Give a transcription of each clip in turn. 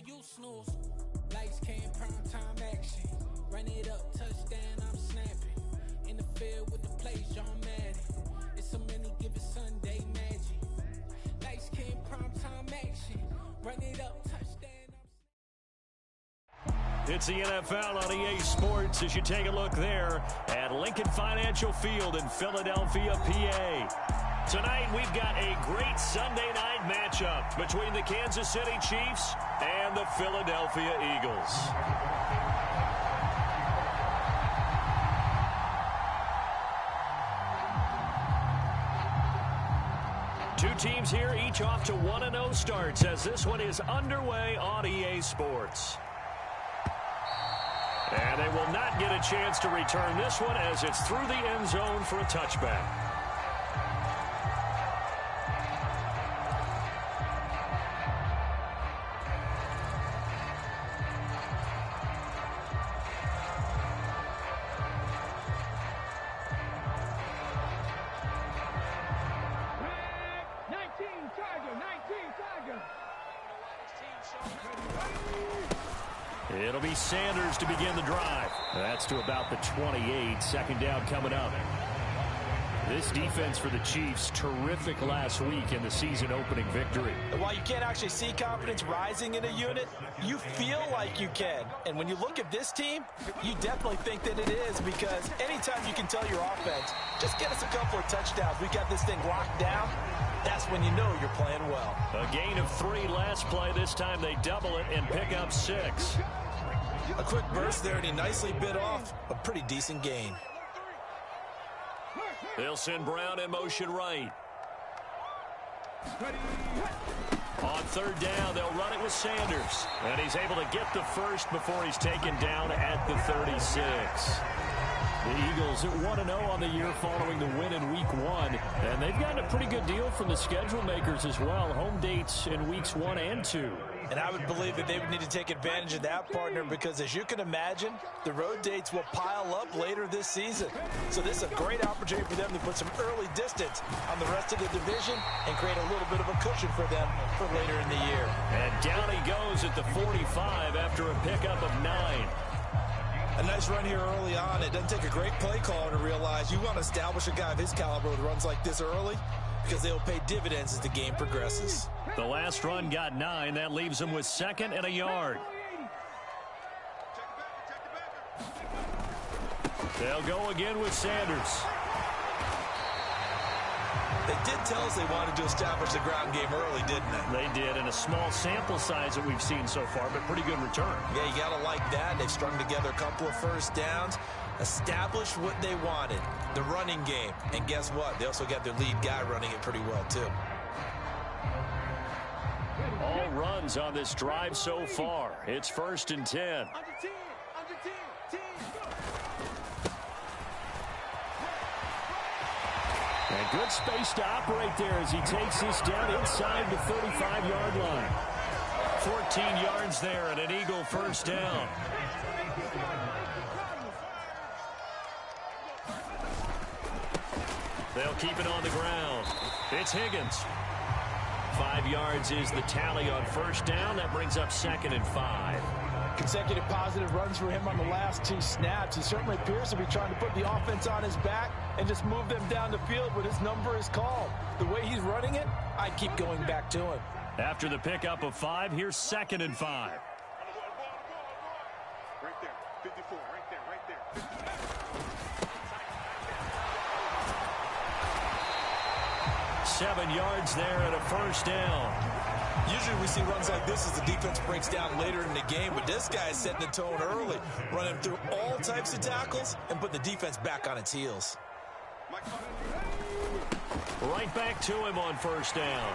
you snooze. Lights came, prime time action. Run it up, touchdown, I'm snapping. In the field with the plays, John Madden. It's so many, give it Sunday magic. Lights came, prime time action. Run it up, touchdown, I'm snapping. It's the NFL on EA Sports as you take a look there at Lincoln Financial Field in Philadelphia, PA. Tonight, we've got a great Sunday night matchup between the Kansas City Chiefs and the Philadelphia Eagles. Two teams here, each off to 1-0 starts as this one is underway on EA Sports. And they will not get a chance to return this one as it's through the end zone for a touchback. It'll be Sanders to begin the drive. That's to about the 28. Second down coming up. This defense for the Chiefs, terrific last week in the season-opening victory. And while you can't actually see confidence rising in a unit, you feel like you can. And when you look at this team, you definitely think that it is, because anytime you can tell your offense, just get us a couple of touchdowns, we got this thing locked down, that's when you know you're playing well. A gain of 3 last play. This time they double it and pick up 6. A quick burst there, and he nicely bit off a pretty decent gain. They'll send Brown in motion right. On third down, they'll run it with Sanders. And he's able to get the first before he's taken down at the 36. The Eagles at 1-0 on the year following the win in Week 1. And they've gotten a pretty good deal from the schedule makers as well. Home dates in Weeks 1 and 2. And I would believe that they would need to take advantage of that, partner, because as you can imagine, the road dates will pile up later this season. So this is a great opportunity for them to put some early distance on the rest of the division and create a little bit of a cushion for them for later in the year. And down he goes at the 45 after a pickup of 9. A nice run here early on. It doesn't take a great play caller to realize you want to establish a guy of his caliber with runs like this early, because they'll pay dividends as the game progresses. The last run got 9. That leaves him with 2nd and a yard. They'll go again with Sanders. They did tell us they wanted to establish the ground game early, didn't they? They did, in a small sample size that we've seen so far, but pretty good return. Yeah, you got to like that. They've strung together a couple of first downs, established what they wanted, the running game. And guess what? They also got their lead guy running it pretty well, too. All runs on this drive so far. It's 1st and 10. And good space to operate there as he takes this down inside the 35-yard line. 14 yards there and an Eagle first down. They'll keep it on the ground. It's Higgins. 5 yards is the tally on first down. That brings up 2nd and 5. Consecutive positive runs for him on the last 2 snaps. He certainly appears to be trying to put the offense on his back and just move them down the field when his number is called. The way he's running it, I'd keep going back to him. After the pickup of 5, here's 2nd and 5. Right there, 54, right there. 7 yards there and a first down. Usually we see runs like this as the defense breaks down later in the game, but this guy is setting the tone early, running through all types of tackles and put the defense back on its heels. Right back to him on first down.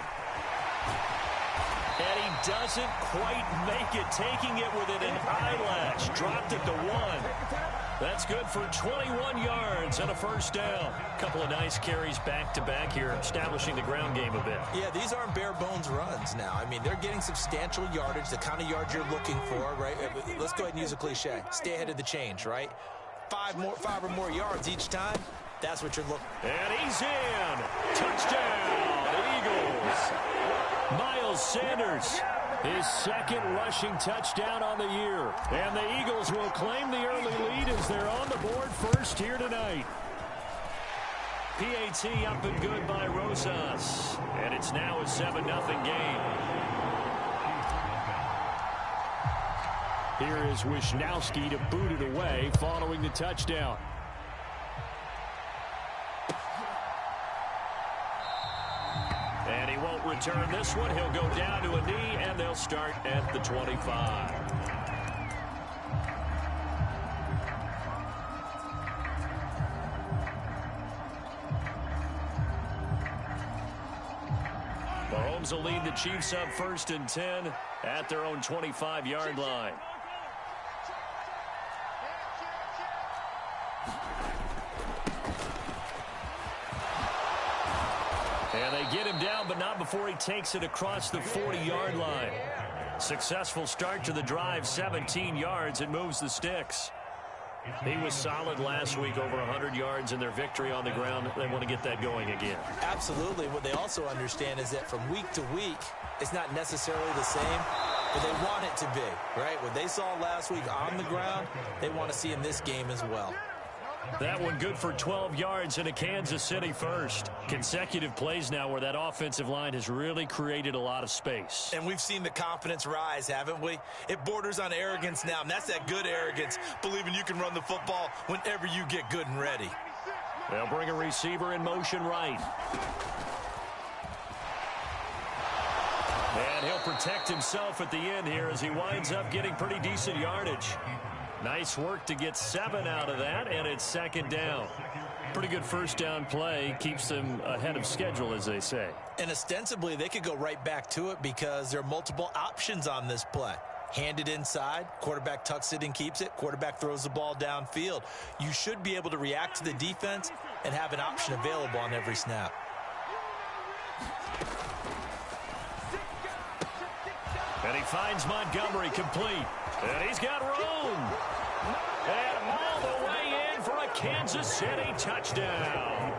And he doesn't quite make it, taking it within an eyelash. Dropped it to 1. That's good for 21 yards and a first down. A couple of nice carries back-to-back here, establishing the ground game a bit. Yeah, these aren't bare-bones runs now. I mean, they're getting substantial yardage, the kind of yards you're looking for, right? Let's go ahead and use a cliche. Stay ahead of the change, right? 5 or more yards each time, that's what you're looking for. And he's in. Touchdown, Eagles. Miles Sanders His second rushing touchdown on the year. And the Eagles will claim the early lead as they're on the board first here tonight. PAT up and good by Rosas. And it's now a 7-0 game. Here is Wisnowski to boot it away following the touchdown. And he won't return this one. He'll go down to a knee, and they'll start at the 25. Mahomes will lead the Chiefs up 1st and 10 at their own 25-yard line. And they get him down, but not before he takes it across the 40-yard line. Successful start to the drive, 17 yards, and moves the sticks. He was solid last week, over 100 yards in their victory on the ground. They want to get that going again. Absolutely. What they also understand is that from week to week, it's not necessarily the same, but they want it to be, right? What they saw last week on the ground, they want to see in this game as well. That one good for 12 yards in a Kansas City first. Consecutive plays now where that offensive line has really created a lot of space. And we've seen the confidence rise, haven't we? It borders on arrogance now, and that's that good arrogance, believing you can run the football whenever you get good and ready. They'll bring a receiver in motion right. And he'll protect himself at the end here as he winds up getting pretty decent yardage. Nice work to get 7 out of that, and it's 2nd down. Pretty good first down play. Keeps them ahead of schedule, as they say. And ostensibly, they could go right back to it because there are multiple options on this play. Hand it inside, quarterback tucks it and keeps it, quarterback throws the ball downfield. You should be able to react to the defense and have an option available on every snap. And he finds Montgomery complete. And he's got room. And all the way in for a Kansas City touchdown.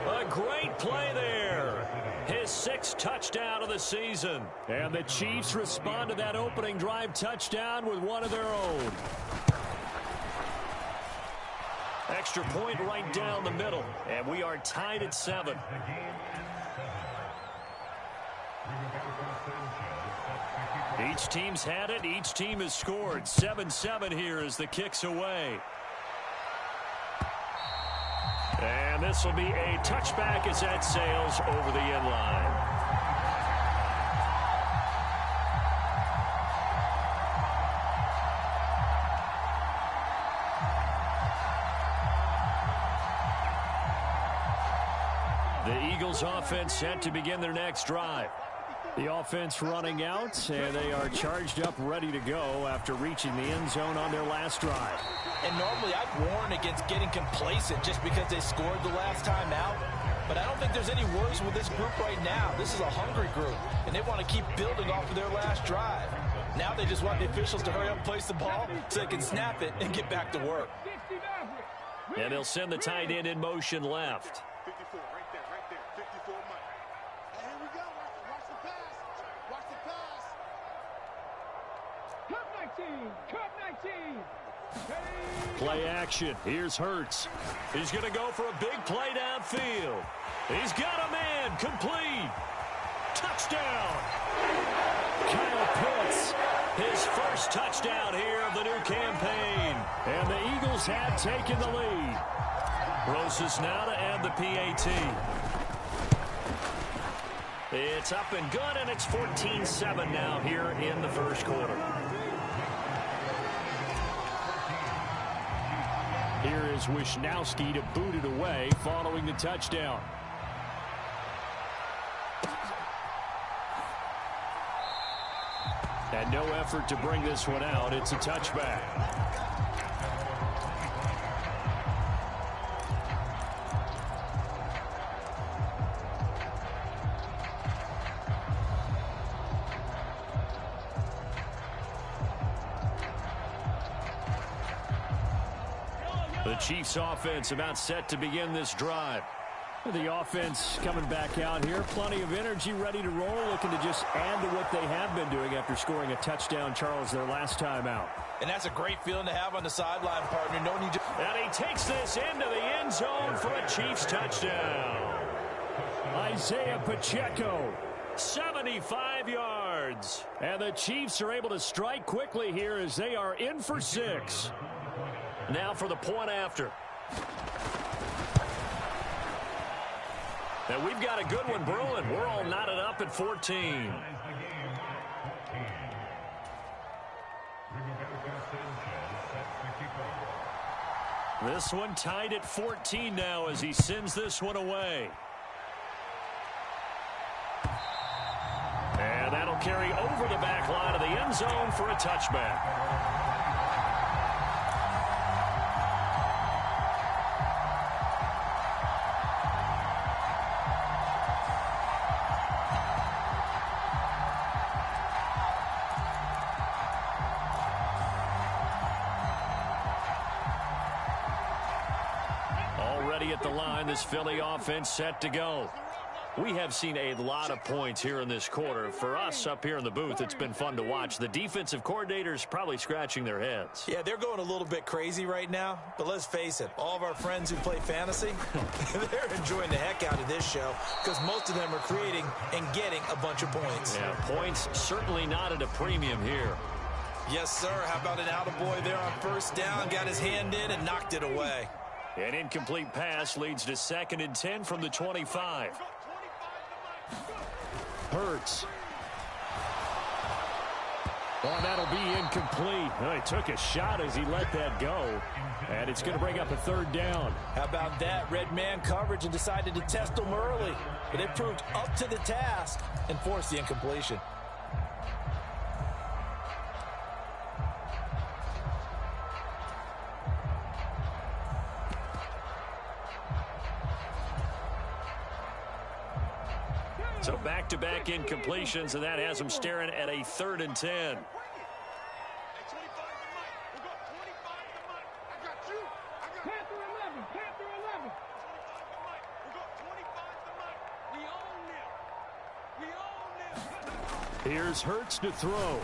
A great play there. His 6th touchdown of the season. And the Chiefs respond to that opening drive touchdown with one of their own. Extra point right down the middle. And we are tied at 7. Each team's had it. Each team has scored. 7-7 here as the kick's away. And this will be a touchback as that sails over the end line. The Eagles offense set to begin their next drive. The offense running out, and they are charged up, ready to go after reaching the end zone on their last drive. And normally I'd warn against getting complacent just because they scored the last time out. But I don't think there's any worries with this group right now. This is a hungry group, and they want to keep building off of their last drive. Now they just want the officials to hurry up and place the ball so they can snap it and get back to work. And they'll send the tight end in motion left. 54, right there, 54 money. Hey, here we go. Watch the pass. Watch the pass. Cut 19. Cut 19. Play action. Here's Hurts. He's going to go for a big play downfield. He's got a man. Complete. Touchdown. Kyle Pitts. His first touchdown here of the new campaign. And the Eagles have taken the lead. Rosas now to add the PAT. It's up and good, and it's 14-7 now here in the first quarter. Here is Wisnowski to boot it away following the touchdown. And no effort to bring this one out. It's a touchback. The Chiefs offense about set to begin this drive. The offense coming back out here. Plenty of energy, ready to roll, looking to just add to what they have been doing after scoring a touchdown, Charles, their last time out. And that's a great feeling to have on the sideline, partner. No need to... And he takes this into the end zone for a Chiefs touchdown. Isaiah Pacheco, 75 yards. And the Chiefs are able to strike quickly here as they are in for 6. Now for the point after. And we've got a good one brewing. We're all knotted up at 14. This one tied at 14 now as he sends this one away. And that'll carry over the back line of the end zone for a touchback. Already at the line, this Philly offense set to go. We have seen a lot of points here in this quarter. For us up here in the booth, it's been fun to watch. The defensive coordinators probably scratching their heads. Yeah, they're going a little bit crazy right now. But let's face it, all of our friends who play fantasy, they're enjoying the heck out of this show because most of them are creating and getting a bunch of points. Yeah, points certainly not at a premium here. Yes, sir. How about an attaboy there on first down? Got his hand in and knocked it away. An incomplete pass leads to 2nd and 10 from the 25. Hurts. Oh, that'll be incomplete. Oh, he took a shot as he let that go. And it's going to bring up a 3rd down. How about that? Red man coverage and decided to test them early. But it proved up to the task and forced the incompletion. So back-to-back incompletions, and that has them staring at a 3rd and 10. Here's Hurts to throw.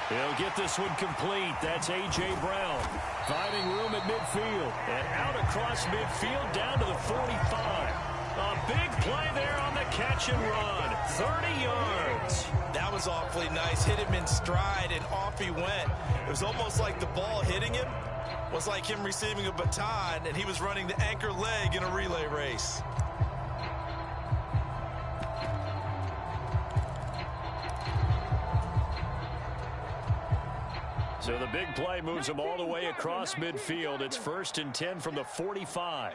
He'll get this one complete. That's A.J. Brown. Finding room at midfield. And out across midfield down to the 45. A big play there on the catch and run. 30 yards. That was awfully nice. Hit him in stride, and off he went. It was almost like the ball hitting him was like him receiving a baton, and he was running the anchor leg in a relay race. So the big play moves him all the way across midfield. It's 1st and 10 from the 45.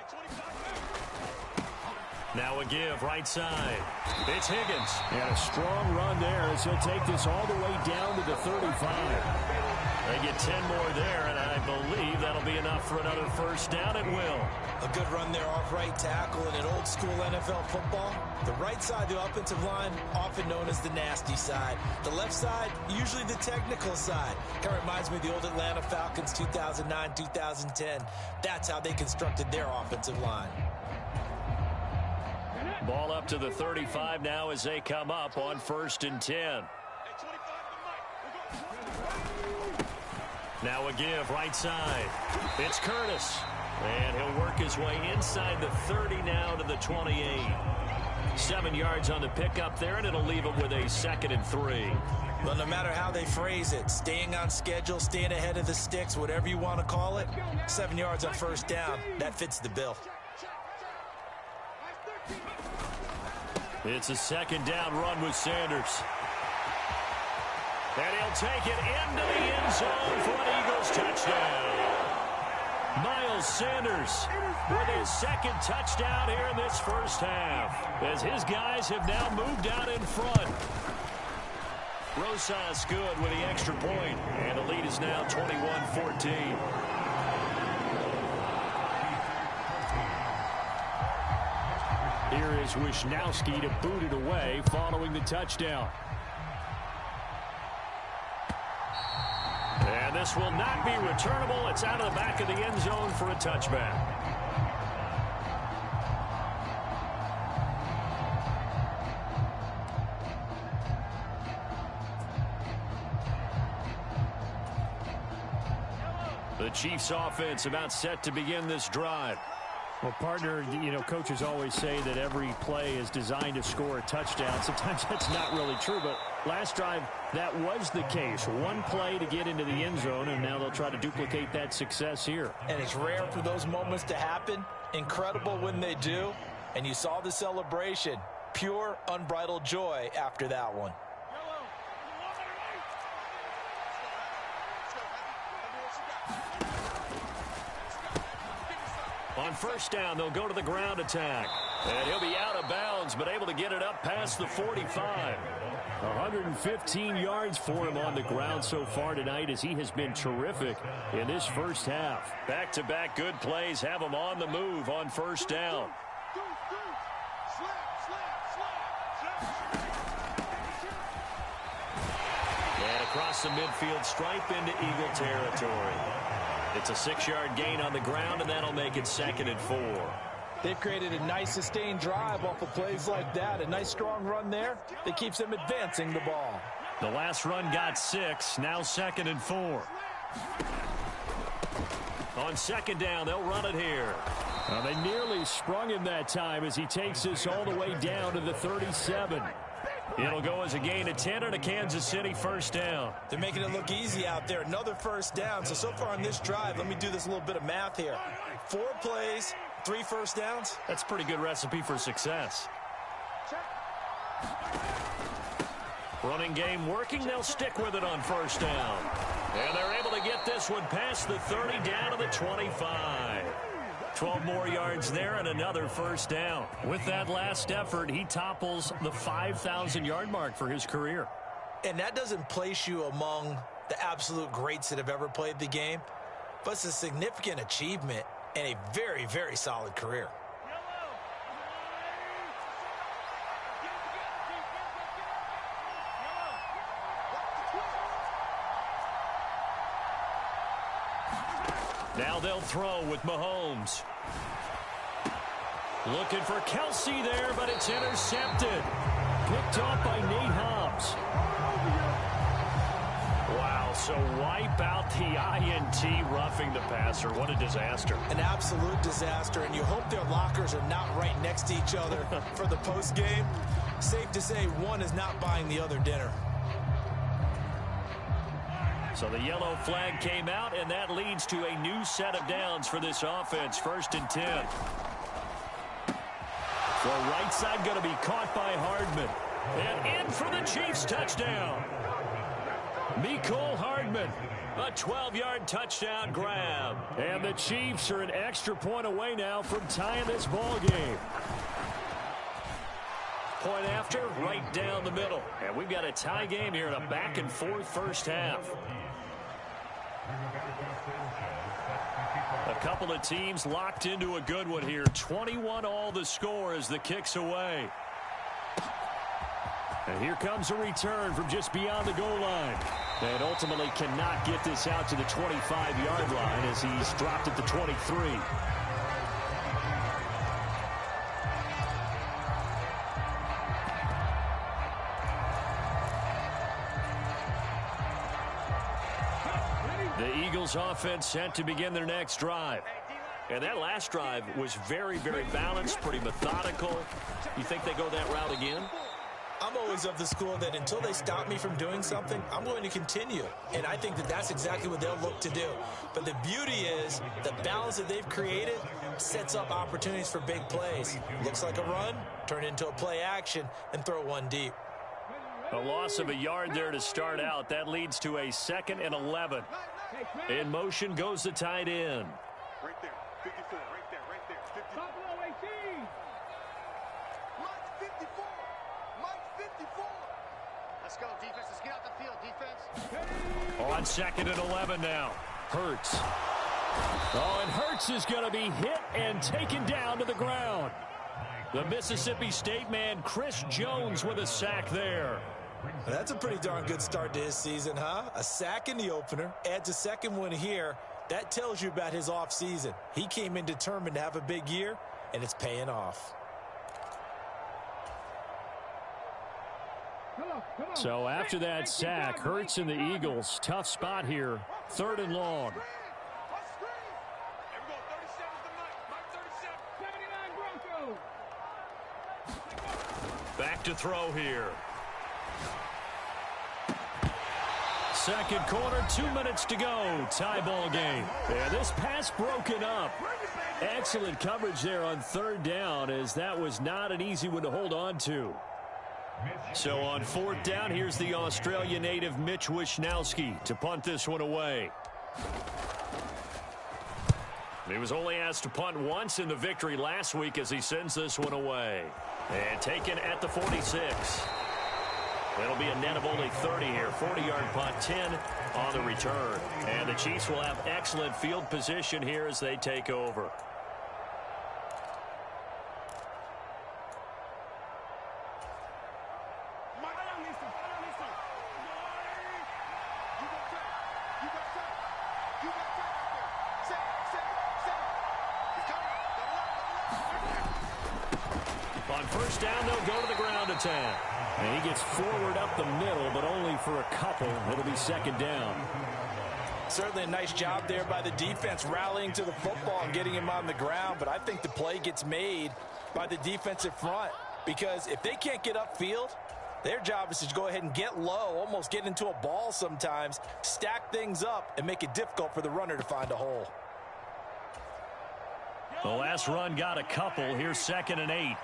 Now a give right side. It's Higgins. And a strong run there as he'll take this all the way down to the 35. They get 10 more there, and I believe that'll be enough for another 1st down. It will. A good run there off right tackle in an old school NFL football. The right side of the offensive line, often known as the nasty side. The left side, usually the technical side. Kind of reminds me of the old Atlanta Falcons 2009-2010. That's how they constructed their offensive line. Ball up to the 35 now as they come up on 1st and 10. Now a give right side. It's Curtis. And he'll work his way inside the 30 now to the 28. 7 yards on the pickup there, and it'll leave him with a 2nd and 3. Well, no matter how they phrase it, staying on schedule, staying ahead of the sticks, whatever you want to call it, 7 yards on 1st down, that fits the bill. It's a 2nd down run with Sanders. And he'll take it into the end zone for an Eagles touchdown. Miles Sanders with his 2nd touchdown here in this 1st half, as his guys have now moved out in front. Rosas good with the extra point, and the lead is now 21-14. Here is Wisnowski to boot it away following the touchdown. And this will not be returnable. It's out of the back of the end zone for a touchback. The Chiefs offense about set to begin this drive. Well, partner, coaches always say that every play is designed to score a touchdown. Sometimes that's not really true, but last drive, that was the case. One play to get into the end zone, and now they'll try to duplicate that success here. And it's rare for those moments to happen. Incredible when they do. And you saw the celebration. Pure, unbridled joy after that one. On first down, they'll go to the ground attack. And he'll be out of bounds, but able to get it up past the 45. 115 yards for him on the ground so far tonight as he has been terrific in this first half. Back-to-back good plays have him on the move on first down. And across the midfield stripe into Eagle territory. It's a 6-yard gain on the ground, and that'll make it 2nd and 4. They've created a nice sustained drive off of plays like that. A nice strong run there that keeps them advancing the ball. The last run got 6, now 2nd and 4. On second down, they'll run it here. Well, they nearly sprung him that time as he takes this all the way down to the 37. It'll go as a gain of 10 and a Kansas City first down. They're making it look easy out there. Another first down. So far on this drive, let me do this little bit of math here. 4 plays, 3 first downs. That's a pretty good recipe for success. Running game working. They'll stick with it on first down. And they're able to get this one past the 30 down to the 25. 12 more yards there and another first down. With that last effort, he topples the 5,000-yard mark for his career. And that doesn't place you among the absolute greats that have ever played the game, but it's a significant achievement and a very, very solid career. Now they'll throw with Mahomes. Looking for Kelsey there, but it's intercepted. Picked off by Nate Hobbs. Wow, so wipe out the INT roughing the passer. What a disaster. An absolute disaster, and you hope their lockers are not right next to each other for the postgame. Safe to say one is not buying the other dinner. So the yellow flag came out, and that leads to a new set of downs for this offense. 1st and 10. The right side going to be caught by Hardman. And in for the Chiefs touchdown. Mecole Hardman. A 12-yard touchdown grab. And the Chiefs are an extra point away now from tying this ball game. Point after, right down the middle. And we've got a tie game here in a back-and-forth first half. A couple of teams locked into a good one here. 21 all the score as the kick's away. And here comes a return from just beyond the goal line. And ultimately cannot get this out to the 25-yard line as he's dropped at the 23. The Eagles offense set to begin their next drive. And that last drive was very, very balanced, pretty methodical. You think they go that route again? I'm always of the school that until they stop me from doing something, I'm going to continue. And I think that that's exactly what they'll look to do. But the beauty is the balance that they've created sets up opportunities for big plays. Looks like a run, turn into a play action, and throw one deep. A loss of a yard there to start out. That leads to a 2nd and 11. In motion goes the tight end. Right there, 54, right there, 54. Buffalo 18. Mike 54. Mike 54. Let's go, defense. Let's get out the field, defense. On 2nd and 11 now. Hurts. Oh, and Hurts is going to be hit and taken down to the ground. The Mississippi State man, Chris Jones, with a sack there. That's a pretty darn good start to his season, huh? A sack in the opener, adds a second one here. That tells you about his offseason. He came in determined to have a big year, and it's paying off. So after that sack, Hurts and the Eagles, tough spot here, 3rd and long. to throw here. Second quarter, 2 minutes to go. Tie ball game. And this pass broken up. Excellent coverage there on third down, as that was not an easy one to hold on to. So on fourth down, here's the Australia native Mitch Wishnowski to punt this one away. He was only asked to punt once in the victory last week as he sends this one away. And taken at the 46. It'll be a net of only 30 here. 40-yard punt, 10 on the return. And the Chiefs will have excellent field position here as they take over. On first down, they'll go to the ground attack. And he gets forward up the middle, but only for a couple. It'll be second down. Certainly a nice job there by the defense, rallying to the football and getting him on the ground. But I think the play gets made by the defensive front, because if they can't get upfield, their job is to go ahead and get low, almost get into a ball sometimes, stack things up, and make it difficult for the runner to find a hole. The last run got a couple. Here's 2nd and 8.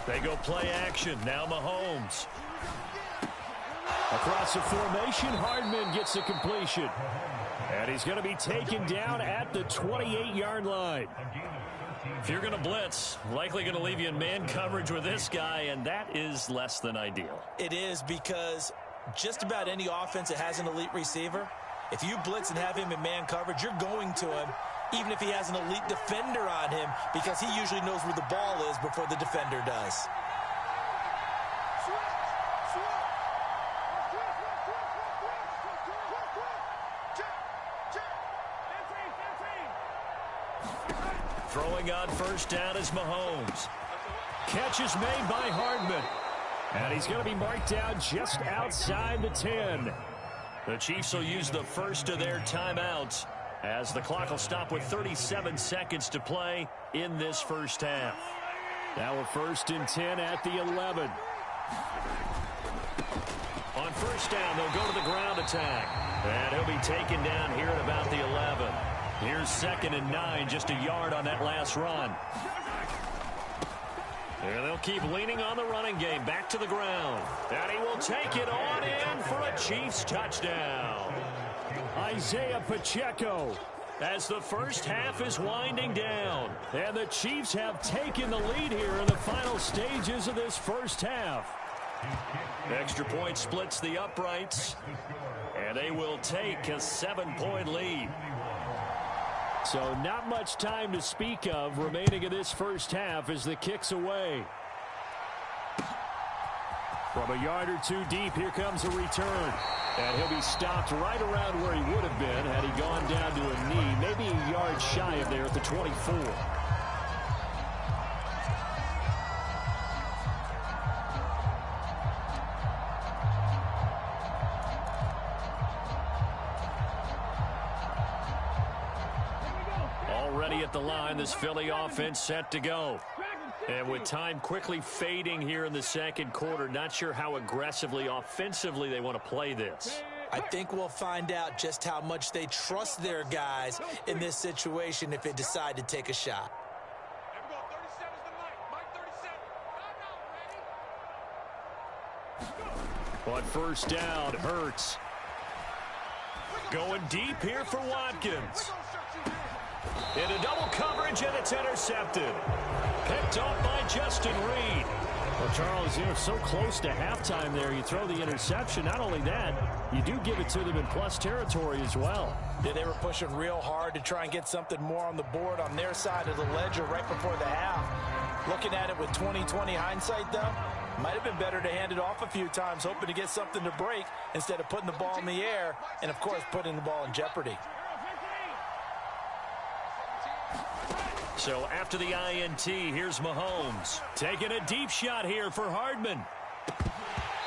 They go play action. Now Mahomes. Across the formation, Hardman gets the completion. And he's going to be taken down at the 28-yard line. If you're going to blitz, likely going to leave you in man coverage with this guy, and that is less than ideal. It is, because just about any offense that has an elite receiver, if you blitz and have him in man coverage, you're going to him, even if he has an elite defender on him, because he usually knows where the ball is before the defender does. Throwing on first down is Mahomes. Catch is made by Hardman. And he's going to be marked down just outside the 10. The Chiefs will use the first of their timeouts, as the clock will stop with 37 seconds to play in this first half. Now a 1st and 10 at the 11. On first down, they'll go to the ground attack. And he'll be taken down here at about the 11. Here's 2nd and 9, just a yard on that last run. And they'll keep leaning on the running game, back to the ground. And he will take it on in for a Chiefs touchdown. Isaiah Pacheco, as the first half is winding down. And the Chiefs have taken the lead here in the final stages of this first half. Extra point splits the uprights. And they will take a 7-point lead. So not much time to speak of remaining in this first half as the kick's away. From a yard or two deep, here comes a return. And he'll be stopped right around where he would have been had he gone down to a knee, maybe a yard shy of there at the 24. Already at the line, this Philly offense set to go. And with time quickly fading here in the second quarter, not sure how aggressively, offensively they want to play this. I think we'll find out just how much they trust their guys in this situation if they decide to take a shot. On first down, Hurts. Going deep here for Watkins. Into double coverage, and it's intercepted. Picked off by Justin Reed. Well, Charles, you're so close to halftime there. You throw the interception. Not only that, you do give it to them in plus territory as well. Yeah, they were pushing real hard to try and get something more on the board on their side of the ledger right before the half. Looking at it with 20/20 hindsight, though, might have been better to hand it off a few times, hoping to get something to break instead of putting the ball in the air and, of course, putting the ball in jeopardy. So after the INT, here's Mahomes. Taking a deep shot here for Hardman.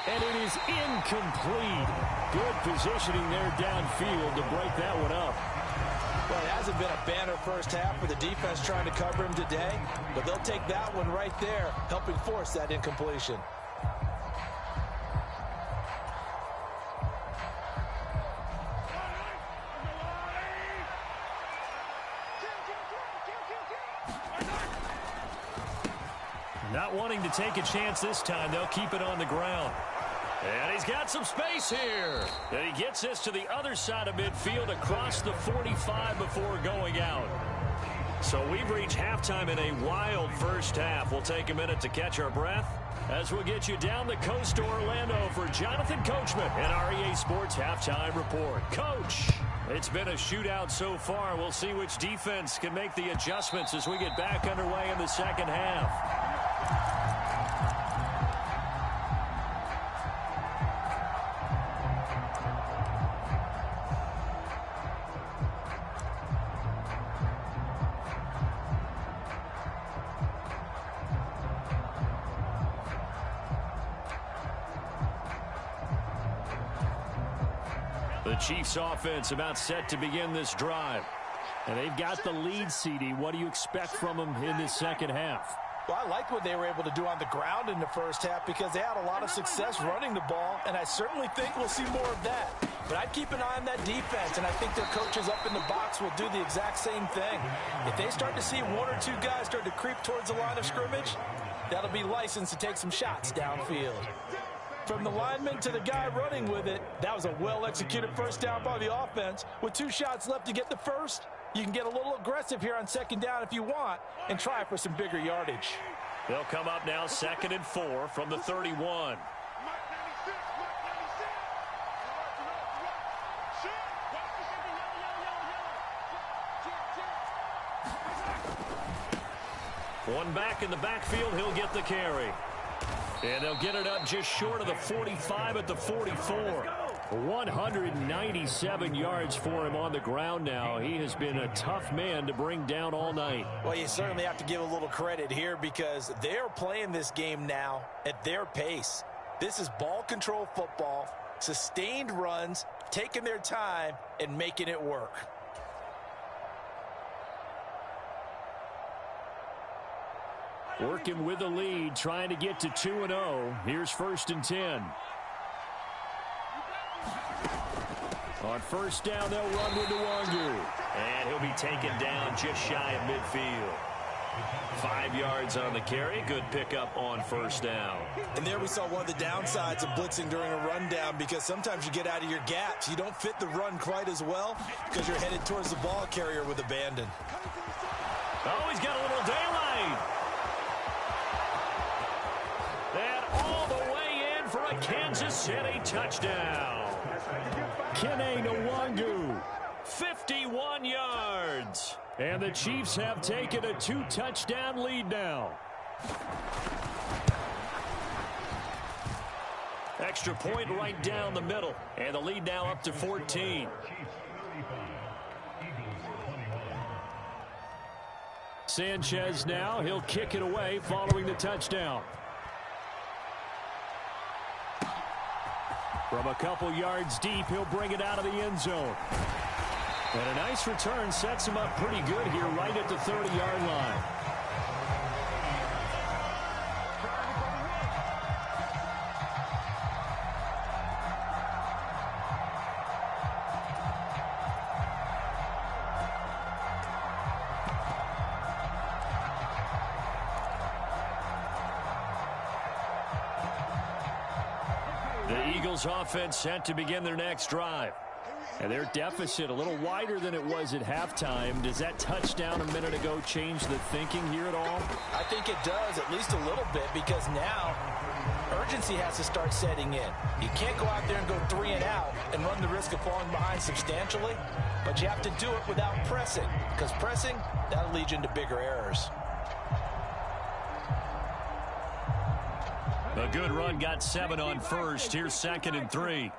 And it is incomplete. Good positioning there downfield to break that one up. Well, it hasn't been a banner first half for the defense trying to cover him today, but they'll take that one right there, helping force that incompletion. Not wanting to take a chance this time, they'll keep it on the ground. And he's got some space here. And he gets this to the other side of midfield across the 45 before going out. So we've reached halftime in a wild first half. We'll take a minute to catch our breath as we'll get you down the coast to Orlando for Jonathan Coachman and our EA Sports Halftime Report. Coach, it's been a shootout so far. We'll see which defense can make the adjustments as we get back underway in the second half. The Chiefs offense about set to begin this drive. And they've got the lead, CD. What do you expect from them in this second half? Well, I like what they were able to do on the ground in the first half because they had a lot of success running the ball, and I certainly think we'll see more of that. But I'd keep an eye on that defense, and I think their coaches up in the box will do the exact same thing. If they start to see one or two guys start to creep towards the line of scrimmage, that'll be licensed to take some shots downfield. From the lineman to the guy running with it, that was a well-executed first down by the offense. With 2 shots left to get the first, you can get a little aggressive here on second down if you want and try for some bigger yardage. They'll come up now 2nd and 4 from the 31. One back in the backfield, he'll get the carry. And they'll get it up just short of the 45 at the 44. 197 yards for him on the ground now. He has been a tough man to bring down all night. Well, you certainly have to give a little credit here because they're playing this game now at their pace. This is ball control football, sustained runs, taking their time, and making it work. Working with the lead, trying to get to 2-0. Here's 1st and 10. On first down, they'll run with Nwangu. And he'll be taken down just shy of midfield. 5 yards on the carry. Good pickup on first down. And there we saw one of the downsides of blitzing during a rundown because sometimes you get out of your gaps. You don't fit the run quite as well because you're headed towards the ball carrier with abandon. Oh, he's got a little daylight. And all the way in for a Kansas City touchdown. Kene Nwangu, 51 yards. And the Chiefs have taken a 2-touchdown lead now. Extra point right down the middle. And the lead now up to 14. Sanchez now, he'll kick it away following the touchdown. From a couple yards deep, he'll bring it out of the end zone. And a nice return sets him up pretty good here right at the 30-yard line. The Eagles offense set to begin their next drive. And their deficit a little wider than it was at halftime. Does that touchdown a minute ago change the thinking here at all? I think it does, at least a little bit, because now urgency has to start setting in. You can't go out there and go 3 and out and run the risk of falling behind substantially, but you have to do it without pressing, because pressing, that'll lead you into bigger errors. A good run, got 7 on first. Here's 2nd and 3.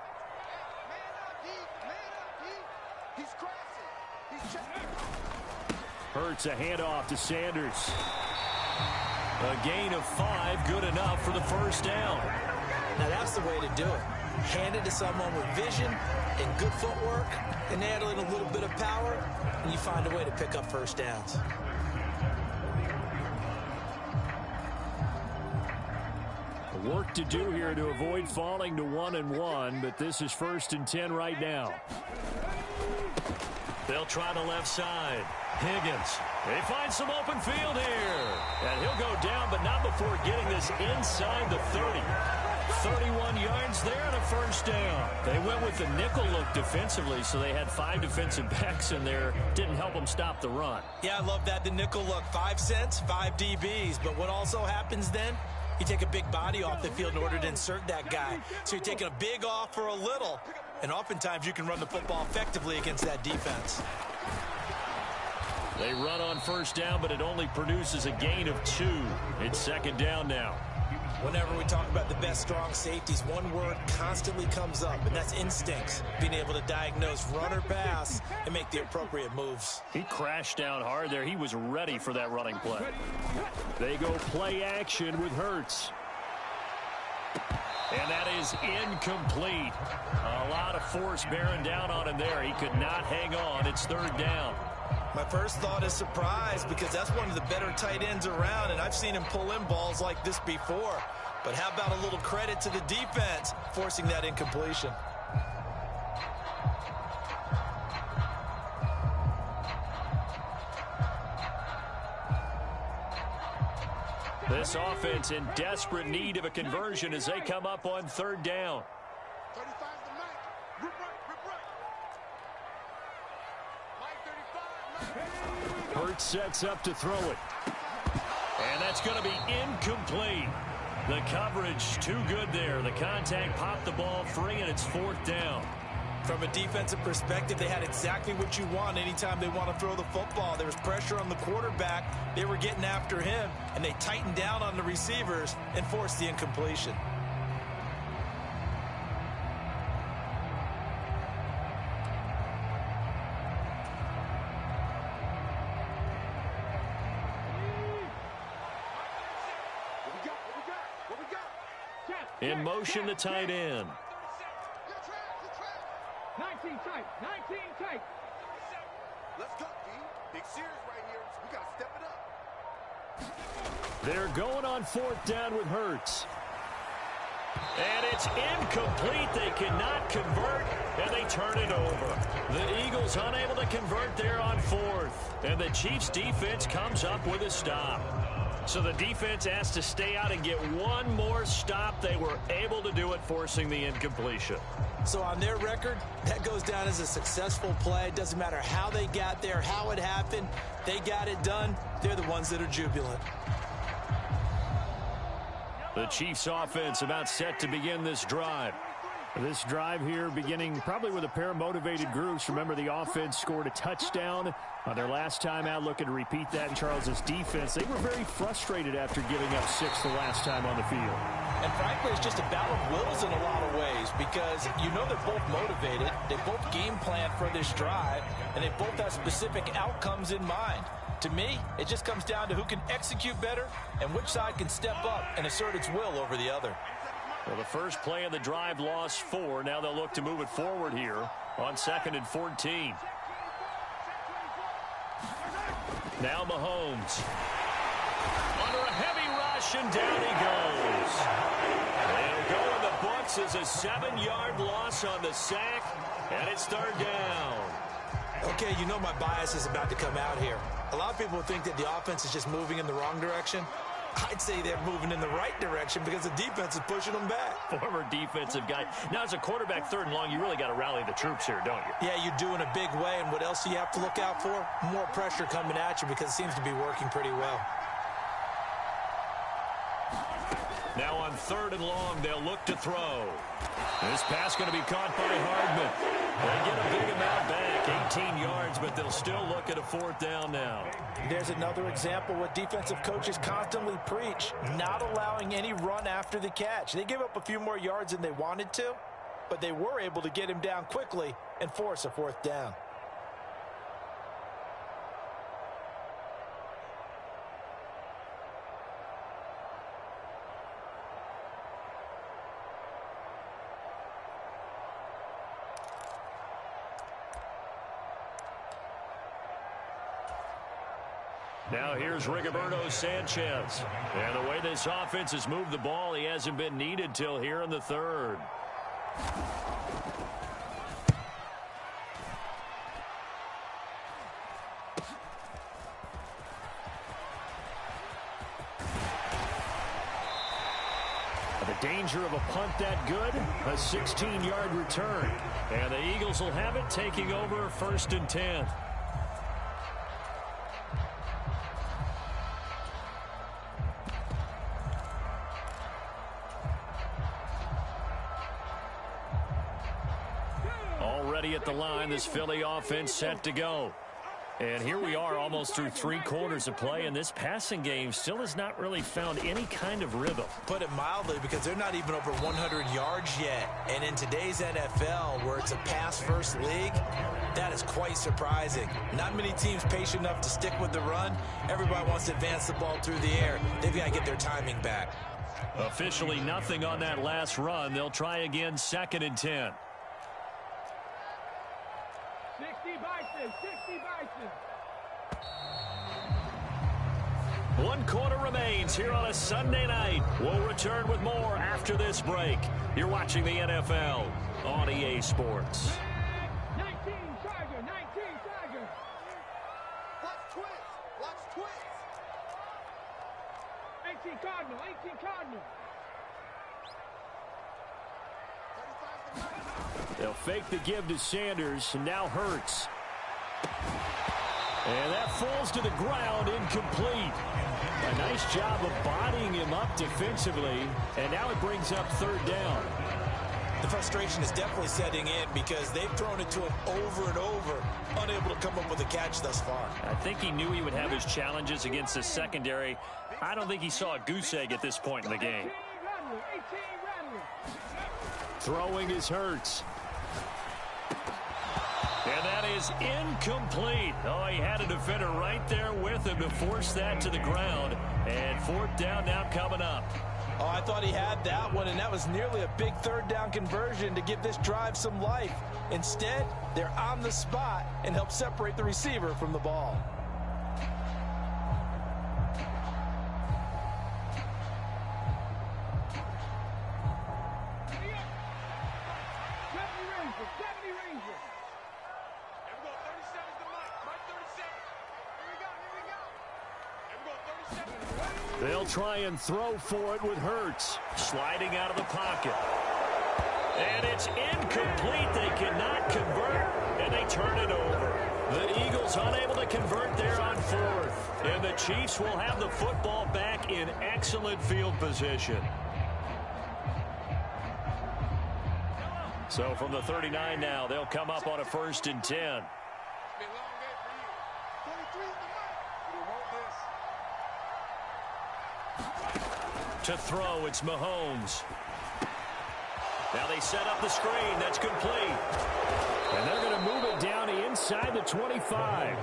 Hurts a handoff to Sanders. A gain of 5, good enough for the first down. Now that's the way to do it. hand it to someone with vision and good footwork, and add in a little bit of power, and you find a way to pick up first downs. Work to do here to avoid falling to 1-1, but this is 1st and 10 right now. They'll try the left side. Higgins. They find some open field here. And he'll go down, but not before getting this inside the 30. 31 yards there and a first down. They went with the nickel look defensively, so they had 5 defensive backs in there. Didn't help them stop the run. Yeah, I love that, the nickel look. 5 cents, 5 DBs. But what also happens then? You take a big body off the field in order to insert that guy. So you're taking a big off for a little. And oftentimes you can run the football effectively against that defense. They run on first down, but it only produces a gain of 2. It's 2nd down now. Whenever we talk about the best strong safeties, one word constantly comes up, and that's instincts. Being able to diagnose run or pass and make the appropriate moves. He crashed down hard there. He was ready for that running play. They go play action with Hurts. And that is incomplete. A lot of force bearing down on him there. He could not hang on. It's 3rd down. My first thought is surprise, because that's one of the better tight ends around, and I've seen him pull in balls like this before. But how about a little credit to the defense forcing that incompletion? This offense in desperate need of a conversion as they come up on 3rd down. 35 to Mike. Rip right. Mike 35. Hurts sets up to throw it. And that's going to be incomplete. The coverage too good there. The contact popped the ball free, and it's 4th down. From a defensive perspective, they had exactly what you want anytime they want to throw the football. There was pressure on the quarterback. They were getting after him, and they tightened down on the receivers and forced the incompletion. What we got? In motion, the tight end. 19 tight. 19 tight. Let's go, D. Big series right here. We got to step it up. They're going on 4th down with Hurts. And it's incomplete. They cannot convert, and they turn it over. The Eagles unable to convert there on 4th. And the Chiefs' defense comes up with a stop. So the defense has to stay out and get one more stop. They were able to do it, forcing the incompletion. So on their record, that goes down as a successful play. It doesn't matter how they got there, how it happened. They got it done. They're the ones that are jubilant. The Chiefs offense about set to begin this drive. This drive here beginning probably with a pair of motivated groups. Remember, the offense scored a touchdown on their last time out, looking to repeat that in Charles's defense. They were very frustrated after giving up 6 the last time on the field. And frankly, it's just a battle of wills in a lot of ways, because you know they're both motivated. They both game plan for this drive, and they both have specific outcomes in mind. To me, it just comes down to who can execute better and which side can step up and assert its will over the other. Well, the first play of the drive lost 4. Now they'll look to move it forward here on 2nd and 14. Now Mahomes. Under a heavy rush, and down he goes. They'll go in the books as a 7-yard loss on the sack, and it's 3rd down. Okay, you know my bias is about to come out here. A lot of people think that the offense is just moving in the wrong direction. I'd say they're moving in the right direction because the defense is pushing them back. Former defensive guy. Now, as a quarterback, 3rd and long, you really got to rally the troops here, don't you? Yeah, you do in a big way, and what else do you have to look out for? More pressure coming at you because it seems to be working pretty well. Now on 3rd and long, they'll look to throw. This pass going to be caught by Hardman. They get a big amount back, 18 yards, but they'll still look at a 4th down now. There's another example what defensive coaches constantly preach, not allowing any run after the catch. They gave up a few more yards than they wanted to, but they were able to get him down quickly and force a 4th down. Now here's Rigoberto Sanchez. And the way this offense has moved the ball, he hasn't been needed till here in the third. The danger of a punt that good, a 16-yard return. And the Eagles will have it, taking over 1st and 10. Already at the line, this Philly offense set to go. And here we are almost through 3 quarters of play, and this passing game still has not really found any kind of rhythm. Put it mildly, because they're not even over 100 yards yet. And in today's NFL, where it's a pass-first league, that is quite surprising. Not many teams patient enough to stick with the run. Everybody wants to advance the ball through the air. They've got to get their timing back. Officially nothing on that last run. They'll try again, 2nd and 10. 60 Bison, 60 Bison. 1 quarter remains here on a Sunday night. We'll return with more after this break. You're watching the NFL on EA Sports. 19 Tiger, 19 Tiger. Watch twins. Watch twins. 18 Cardinal, 18 Cardinal. They'll fake the give to Sanders, and now Hurts. And that falls to the ground, incomplete. A nice job of bodying him up defensively, and now it brings up 3rd down. The frustration is definitely setting in because they've thrown it to him over and over, unable to come up with a catch thus far. I think he knew he would have his challenges against the secondary. I don't think he saw a goose egg at this point in the game. 18 Rattler. Throwing is Hurts. And that is incomplete. Oh, he had a defender right there with him to force that to the ground. And 4th down now coming up. Oh, I thought he had that one, and that was nearly a big 3rd down conversion to give this drive some life. Instead, they're on the spot and help separate the receiver from the ball. They'll try and throw for it with Hurts. Sliding out of the pocket. And it's incomplete. They cannot convert, and they turn it over. The Eagles unable to convert there on 4th. And the Chiefs will have the football back in excellent field position. So from the 39 now, they'll come up on a 1st and 10. To throw, it's Mahomes. Now they set up the screen. That's complete. And they're going to move it down inside the 25.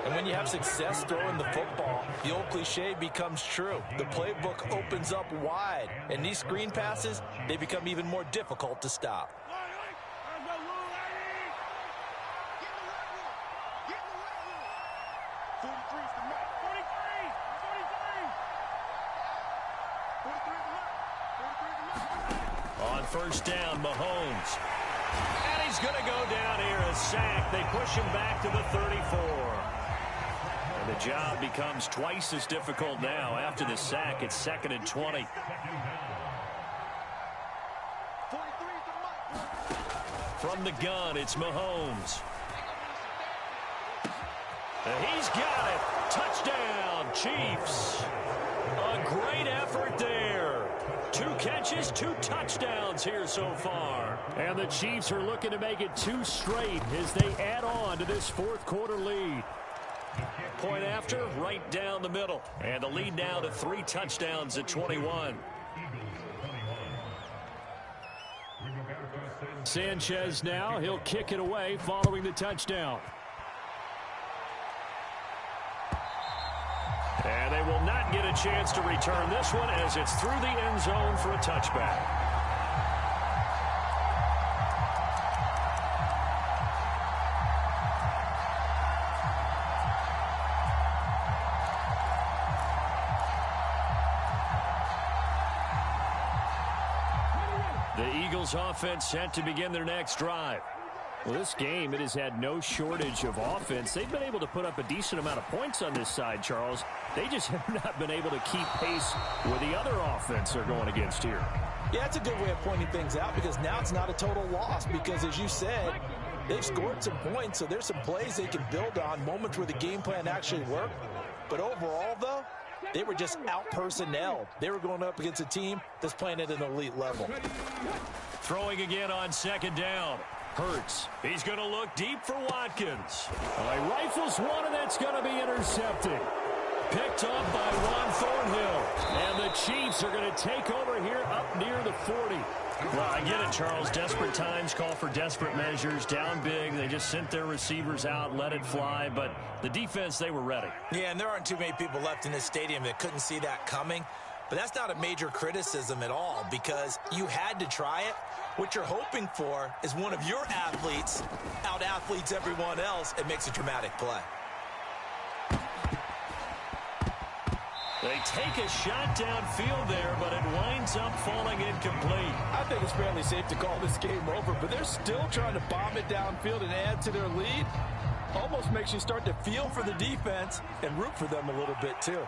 And when you have success throwing the football, the old cliche becomes true. The playbook opens up wide. And these screen passes, they become even more difficult to stop. On 1st down, Mahomes. And he's going to go down here, a sack. They push him back to the 34. And the job becomes twice as difficult now. After the sack, it's 2nd and 20. From the gun, it's Mahomes. And he's got it. Touchdown, Chiefs. A great effort there. 2 catches, 2 touchdowns here so far. And the Chiefs are looking to make it 2 straight as they add on to this 4th quarter lead. Point after, right down the middle. And the lead now to 3 touchdowns at 21. Sanchez now, he'll kick it away following the touchdown. And they will not get a chance to return this one as it's through the end zone for a touchback. Eagles offense set to begin their next drive. Well, this game, it has had no shortage of offense. They've been able to put up a decent amount of points on this side, Charles. They just have not been able to keep pace with the other offense they're going against here. Yeah, it's a good way of pointing things out because now it's not a total loss because, as you said, they've scored some points, so there's some plays they can build on, moments where the game plan actually worked. But overall, though, they were just out-personnelled. They were going up against a team that's playing at an elite level. Throwing again on second down. Hurts. He's going to look deep for Watkins. He rifles one, and that's going to be intercepted. Picked up by Juan Thornhill. And the Chiefs are going to take over here up near the 40. Well, I get it, Charles. Desperate times call for desperate measures. Down big. They just sent their receivers out, let it fly. But the defense, they were ready. Yeah, and there aren't too many people left in this stadium that couldn't see that coming. But that's not a major criticism at all because you had to try it. What you're hoping for is one of your athletes out-athletes everyone else and makes a dramatic play. They take a shot downfield there, but it winds up falling incomplete. I think it's fairly safe to call this game over, but they're still trying to bomb it downfield and add to their lead. Almost makes you start to feel for the defense and root for them a little bit, too.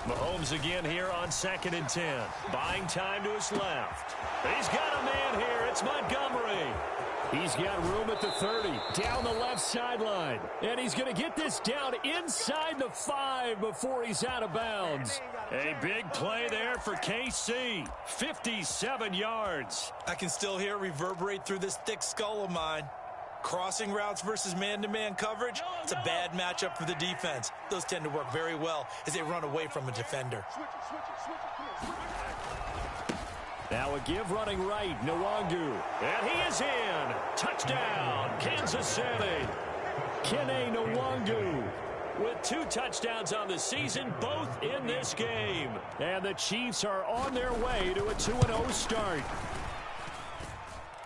Mahomes again here on 2nd and 10. Buying time to his left. He's got a man here. It's Montgomery. He's got room at the 30, down the left sideline. And he's going to get this down inside the 5 before he's out of bounds. A big play there for KC. 57 yards. I can still hear it reverberate through this thick skull of mine. Crossing routes versus man-to-man coverage, it's a bad matchup for the defense. Those tend to work very well as they run away from a defender. Now a give running right, Nwangu. And he is in. Touchdown, Kansas City. Kene Nwangu with 2 touchdowns on the season, both in this game. And the Chiefs are on their way to a 2-0 start.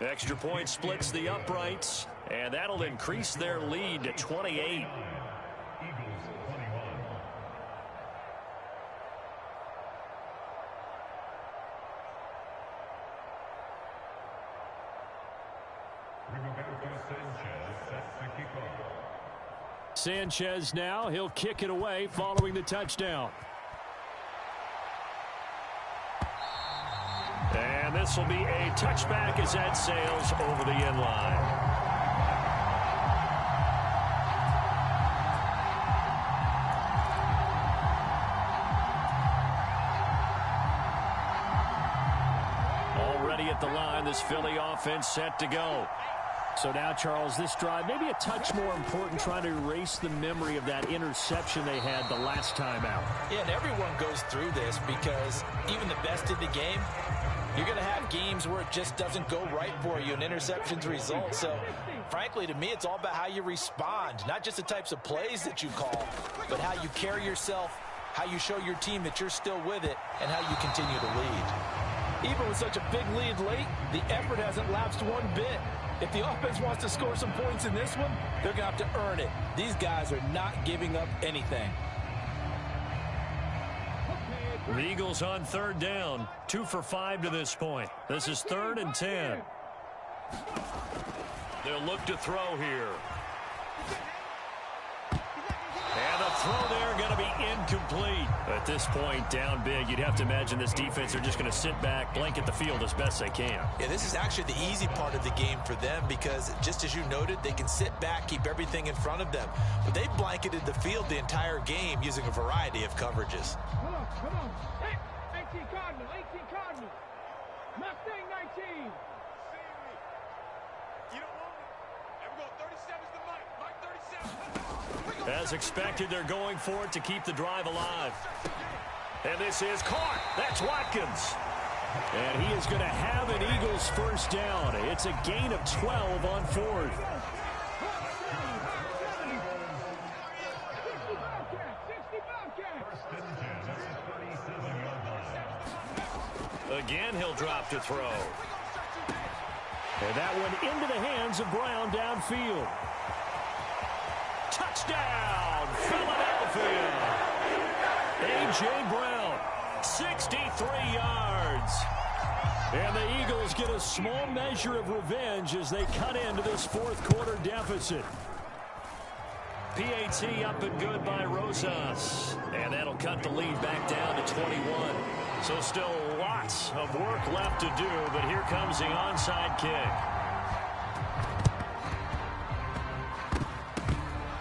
Extra point splits the uprights, and that'll increase their lead to 28. Sanchez now, he'll kick it away following the touchdown. And this will be a touchback as that sails over the end line. Already at the line, this Philly offense set to go. So now, Charles, this drive maybe a touch more important, trying to erase the memory of that interception they had the last time out. Yeah, and everyone goes through this because even the best in the game, you're going to have games where it just doesn't go right for you and interceptions result. So, frankly, to me, it's all about how you respond, not just the types of plays that you call, but how you carry yourself, how you show your team that you're still with it, and how you continue to lead. Even with such a big lead late, the effort hasn't lapsed one bit. If the offense wants to score some points in this one, they're going to have to earn it. These guys are not giving up anything. The Eagles on 3rd down, 2 for 5 to this point. This is 3rd and 10. They'll look to throw here. And the throw there going to be incomplete. At this point, down big, you'd have to imagine this defense are just going to sit back, blanket the field as best they can. Yeah, this is actually the easy part of the game for them because, just as you noted, they can sit back, keep everything in front of them. But they blanketed the field the entire game using a variety of coverages. Come on. Hey, 18 Cardinal, 18 Cardinal. Mustang 19. You don't want it. And we go 37's the Mike 37. As expected, they're going for it to keep the drive alive. And this is caught. That's Watkins. And he is going to have an Eagles first down. It's a gain of 12 on 4th. Again, he'll drop to throw. And that one into the hands of Brown downfield. Touchdown, Philadelphia. A.J. Brown, 63 yards. And the Eagles get a small measure of revenge as they cut into this fourth quarter deficit. PAT up and good by Rosas. And that'll cut the lead back down to 21. So still lots of work left to do, but here comes the onside kick.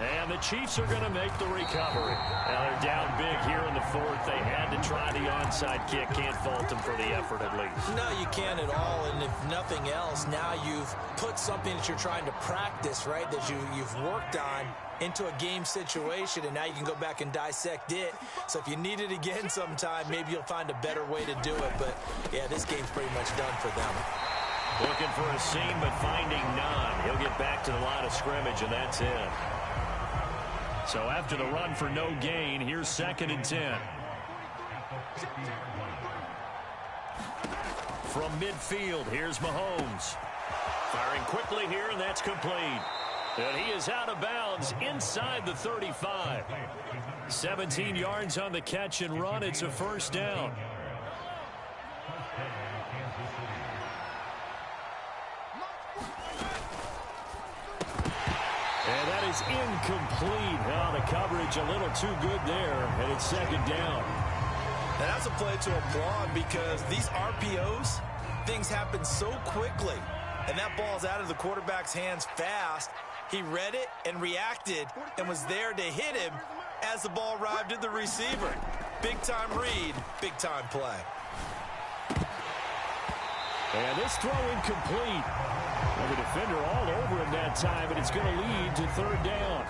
And the Chiefs are going to make the recovery. Now they're down big here in the fourth. They had to try the onside kick. Can't fault them for the effort at least. No, you can't at all. And if nothing else, now you've put something that you're trying to practice, right, that you've worked on into a game situation, and now you can go back and dissect it. So if you need it again sometime, maybe you'll find a better way to do it. But, yeah, this game's pretty much done for them. Looking for a seam, but finding none. He'll get back to the line of scrimmage, and that's it. So after the run for no gain, here's 2nd and 10. From midfield, here's Mahomes. Firing quickly here, and that's complete. And he is out of bounds inside the 35. 17 yards on the catch and run. It's a first down. And that is incomplete. Oh, the coverage a little too good there, and it's 2nd down. And that's a play to applaud because these RPOs, things happen so quickly. And that ball's out of the quarterback's hands fast. He read it and reacted and was there to hit him as the ball arrived at the receiver. Big-time read, big-time play. And this throw incomplete. Well, the defender all over him that time, and it's going to lead to 3rd down.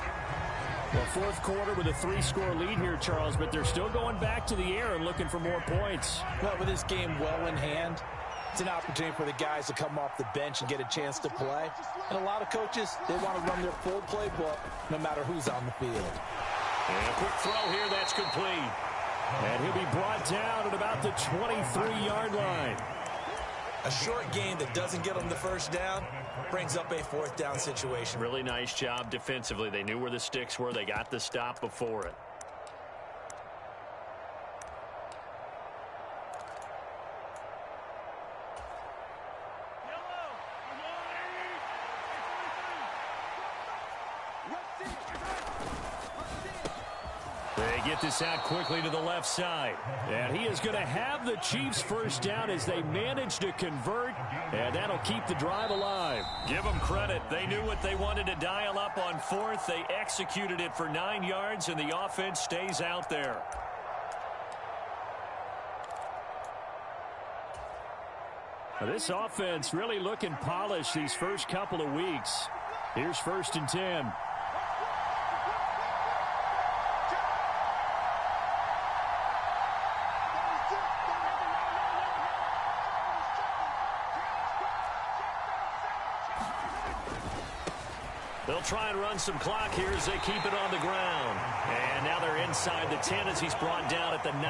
Well, fourth quarter with a 3-score lead here, Charles, but they're still going back to the air and looking for more points. Well, with this game well in hand, it's an opportunity for the guys to come off the bench and get a chance to play. And a lot of coaches, they want to run their full playbook no matter who's on the field. And a quick throw here, that's complete. And he'll be brought down at about the 23-yard line. A short game that doesn't get them the first down brings up a 4th down situation. Really nice job defensively. They knew where the sticks were. They got the stop before it. They get this out quickly to the left side. And he is going to have the Chiefs first down as they manage to convert, and that'll keep the drive alive. Give them credit. They knew what they wanted to dial up on 4th. They executed it for 9 yards, and the offense stays out there. Now, this offense really looking polished these first couple of weeks. Here's 1st and 10. They'll try and run some clock here as they keep it on the ground. And now they're inside the 10 as he's brought down at the 9.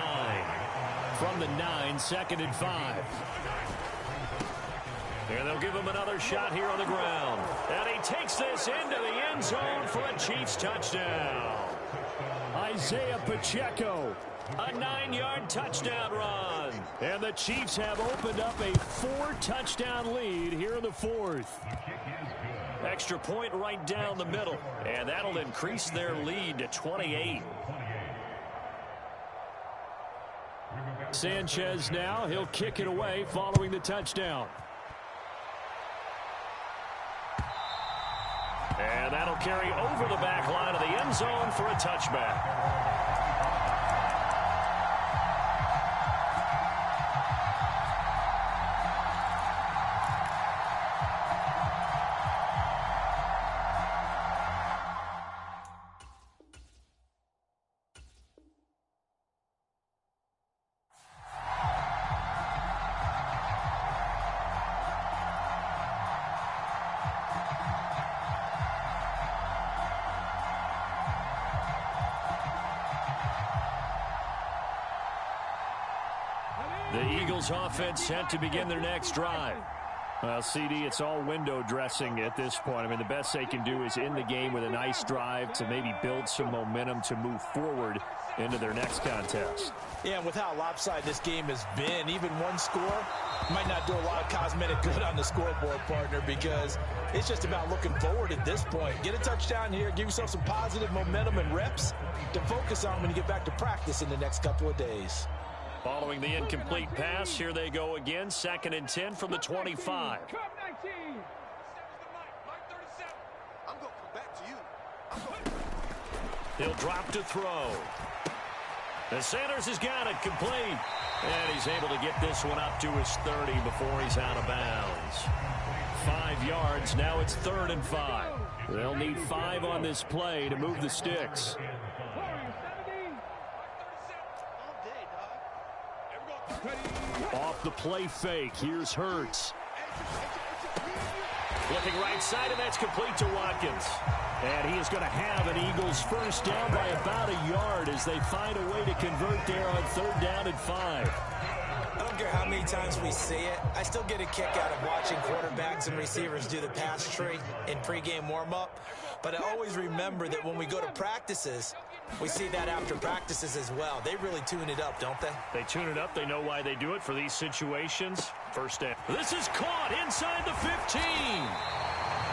From the 9, 2nd and 5. And they'll give him another shot here on the ground. And he takes this into the end zone for a Chiefs touchdown. Isaiah Pacheco. A 9-yard touchdown run. And the Chiefs have opened up a 4-touchdown lead here in the 4th. Extra point right down the middle. And that'll increase their lead to 28. Sanchez now. He'll kick it away following the touchdown. And that'll carry over the back line of the end zone for a touchback. The Eagles offense set to begin their next drive. Well, CD, it's all window dressing at this point. I mean, the best they can do is end the game with a nice drive to maybe build some momentum to move forward into their next contest. Yeah, and with how lopsided this game has been, even one score might not do a lot of cosmetic good on the scoreboard, partner, because it's just about looking forward at this point. Get a touchdown here, give yourself some positive momentum and reps to focus on when you get back to practice in the next couple of days. Following the incomplete pass, here they go again. 2nd and 10 from the 25. I'm going to come back to you. He'll drop to throw. And Sanders has got it complete. And he's able to get this one up to his 30 before he's out of bounds. 5 yards. Now it's 3rd and 5. They'll need 5 on this play to move the sticks. Off the play fake. Here's Hurts. Looking right side, and that's complete to Watkins. And he is going to have an Eagles first down by about a yard as they find a way to convert there on 3rd down and 5. I don't care how many times we see it. I still get a kick out of watching quarterbacks and receivers do the pass tree in pregame warm-up. But I always remember that when we go to practices, we see that after practices as well. They really tune it up, don't they? They tune it up. They know why they do it for these situations. First down. This is caught inside the 15.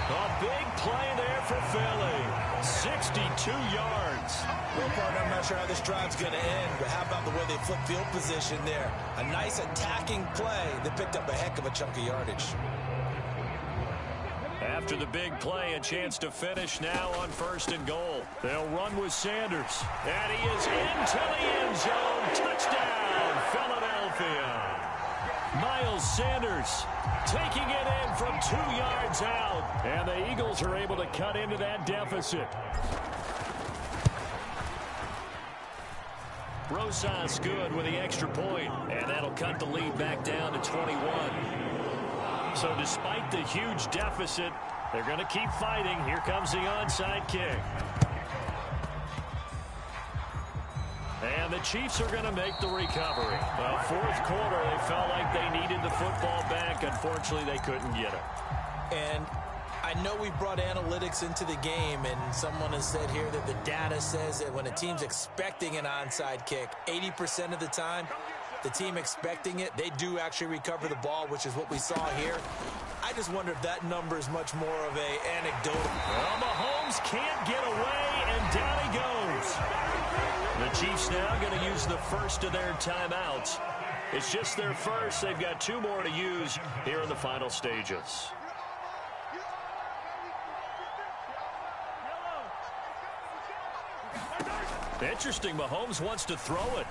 A big play there for Philly. 62 yards. Well, partner, I'm not sure how this drive's going to end, but how about the way they flip field position there? A nice attacking play that picked up a heck of a chunk of yardage. After the big play, a chance to finish now on 1st and goal. They'll run with Sanders. And he is into the end zone. Touchdown, Philadelphia. Miles Sanders taking it in from 2 yards out. And the Eagles are able to cut into that deficit. Rosas good with the extra point. And that'll cut the lead back down to 21. So despite the huge deficit, they're going to keep fighting. Here comes the onside kick. And the Chiefs are going to make the recovery. Well, 4th quarter, they felt like they needed the football back. Unfortunately, they couldn't get it. And I know we brought analytics into the game, and someone has said here that the data says that when a team's expecting an onside kick, 80% of the time, the team expecting it, they do actually recover the ball, which is what we saw here. I just wonder if that number is much more of a anecdotal. Well, Mahomes can't get away, and down he goes. The Chiefs now going to use the first of their timeouts. It's just their first. They've got 2 more to use here in the final stages. Interesting, Mahomes wants to throw it.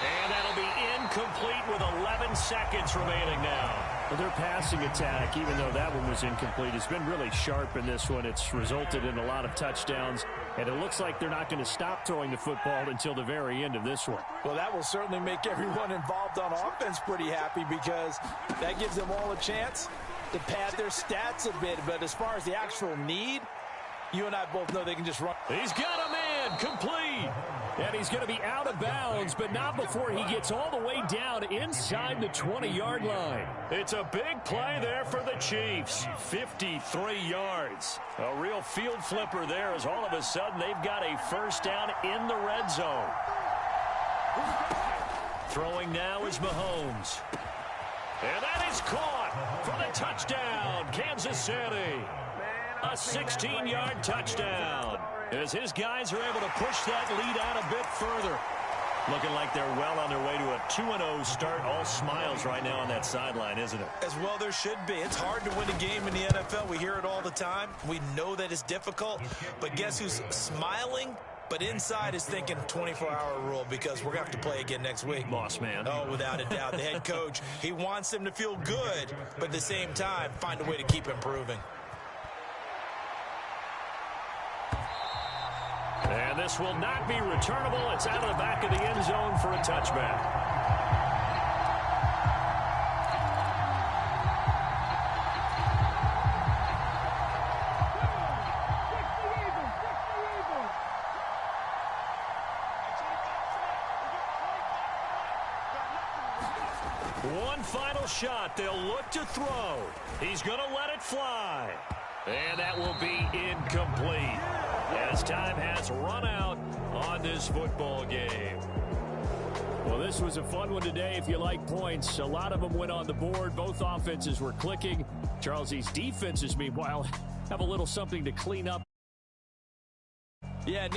And that'll be incomplete with 11 seconds remaining now. Well, their passing attack, even though that one was incomplete, has been really sharp in this one. It's resulted in a lot of touchdowns, and it looks like they're not going to stop throwing the football until the very end of this one. Well, that will certainly make everyone involved on offense pretty happy, because that gives them all a chance to pad their stats a bit. But as far as the actual need, you and I both know they can just run. He's got a man, complete. And he's going to be out of bounds, but not before he gets all the way down inside the 20-yard line. It's a big play there for the Chiefs. 53 yards. A real field flipper there, as all of a sudden they've got a first down in the red zone. Throwing now is Mahomes. And that is caught for the touchdown, Kansas City. A 16-yard touchdown, as his guys are able to push that lead out a bit further. Looking like they're well on their way to a 2-0 start. All smiles right now on that sideline, isn't it? As well there should be. It's hard to win a game in the NFL. We hear it all the time. We know that it's difficult. But guess who's smiling? But inside is thinking 24-hour rule, because we're going to have to play again next week. Boss man. Oh, without a doubt. The head coach, he wants them to feel good, but at the same time, find a way to keep improving. And this will not be returnable. It's out of the back of the end zone for a touchback. One final shot. They'll look to throw. He's going to let it fly. And that will be incomplete as time has run out on this football game. Well, this was a fun one today if you like points. A lot of them went on the board. Both offenses were clicking. Charles, these defenses, meanwhile, have a little something to clean up. Yeah,